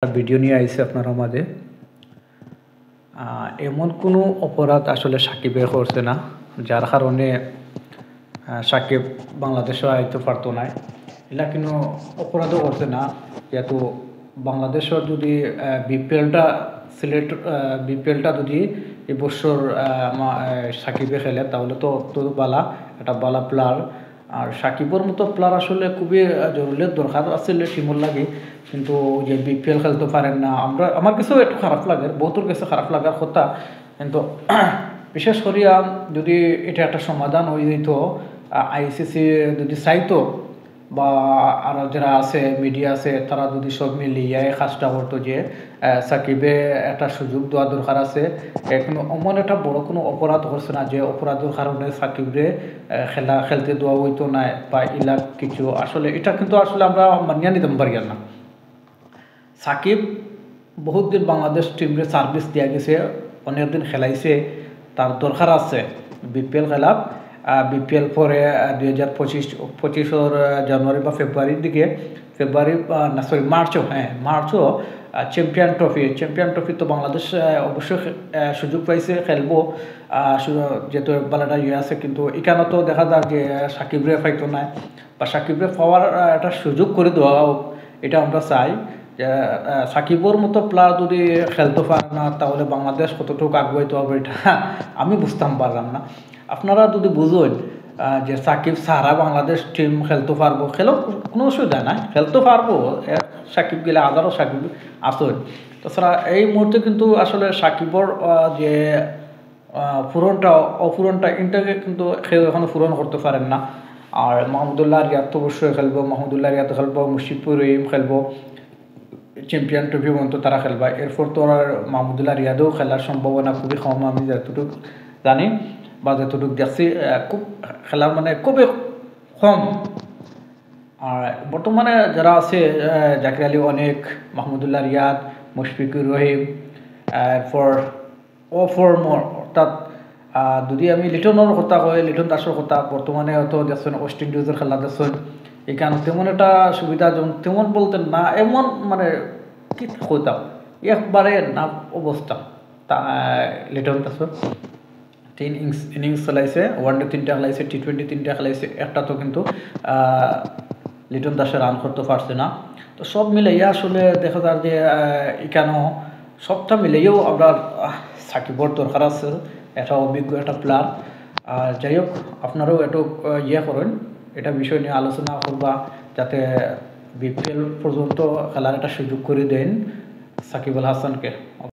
Video নিয়ে আইছে আপনার মাঝে। এমন কোনো অপরাধ আসলে সাকিবে করছে না যার কারণে সাকিব বাংলাদেশে আইতে পারতো না। এটা কিন্তু অপরাধও করছে না, যেহেতু বাংলাদেশের যদি বিপিএলটা বিপিএলটা যদি এবছর সাকিবে খেলে তাহলে তো বালা একটা বালা প্লেয়ার। আর সাকিবের মতো প্লেয়ার আসলে খুবই জরুরি দরকার আছে টিমর লাগে, কিন্তু যে বিপিএল খেলতে পারেন না। আমার কাছেও একটু খারাপ লাগে, বহুতর কাছে খারাপ লাগার কথা। কিন্তু বিশেষ করিয়া যদি এটা একটা সমাধান হয়ে যেত, আইসিসি যদি চাইতো বা আরও যারা আছে মিডিয়া আছে তারা যদি সব মিলিয়ে কাজটা করতো যে সাকিবে একটা সুযোগ দেওয়া দরকার আছে। কিন্তু অমন একটা বড় কোনো অপরাধ করছে না যে অপরাধের কারণে সাকিবরে খেলতে দেওয়া হইতো না বা ইলা কিছু। আসলে এটা কিন্তু আসলে আমরা মানিয়ে নিতে পারি না। সাকিব বহুত দিন বাংলাদেশ টিমরে সার্ভিস দিয়া গেছে, অনেকদিন খেলাইছে, তার দরকার আছে বিপিএল খেলা। বিপিএল পরে 2025 জানুয়ারি বা ফেব্রুয়ারির দিকে, মার্চও চ্যাম্পিয়ন ট্রফি তো বাংলাদেশ অবশ্যই সুযোগ পাইছে খেলবো, যেহেতু বালাটা ইয়ে আছে। কিন্তু এখানে তো দেখা যায় যে সাকিবরে পাইতো না, বা সাকিবরে পাওয়ার একটা সুযোগ করে দেওয়া হোক, এটা আমরা চাই। সাকিবর মতো প্লেয়ার যদি খেলতে পারে না তাহলে বাংলাদেশ কতটুকু আগুয়াইতে হবে এটা আমি বুঝতাম পারলাম না। আপনারা যদি বুঝুন যে সাকিব সারা বাংলাদেশ টিম খেলতে পারবো, কোনো অসুবিধা নাই, খেলতে পারবো। সাকিব গেলে আদারও সাকিব আসুন। তাছাড়া এই মুহূর্তে কিন্তু আসলে সাকিবর যে অপূরণটা এটাকে কিন্তু কেউ এখনো পূরণ করতে পারেন না। আর মাহমুদুল্লাহ রিয়াদ তো অবশ্যই খেলবো, মুশফিকুর রহিম খেলবো, চ্যাম্পিয়ন ট্রফি পর্যন্ত তারা খেলবা। এরপর তো আর মাহমুদুল্লাহ রিয়াদও খেলার সম্ভাবনা খুবই কম, আমি যতটুকু জানি বা যতটুকু দেখছি খুব খেলার খুবই কম। আর বর্তমানে যারা আছে জাকির আলী অনেক, মাহমুদুল্লাহ রিয়াদ, মুশফিকুর রহিম, এরপর অর্থাৎ যদি আমি লিটনের কথা কই, লিটন দাসের কথা, বর্তমানে হয়তো দেখছেন ওয়েস্ট ইন্ডিজের খেলা দেখছেন। এখানে তেমন একটা সুবিধা তেমন বলতে না, এমন কি হইতাম একবারে না অবস্থা। তা লিটন দাসের 3 ইনিংস খেলাইছে, ওয়ানডে 3টা খেলাইছে, T20 3টা খেলাইছে, একটা তো কিন্তু লিটন দাসে রান করতে পারছে না। তো সব মিলাইয়া আসলে দেখা যায় যে এখানেও সবটা মিলাইয়েও আপনার সাকিবর দরকার আছে, একটা অভিজ্ঞ একটা প্লেয়ার। যাই হোক, আপনারাও একটু করেন, এটা বিষয় নিয়ে আলোচনা করবা যাতে বিপিএল পর্যন্ত খেলার একটা সুযোগ করে দেন সাকিব আল হাসানকে।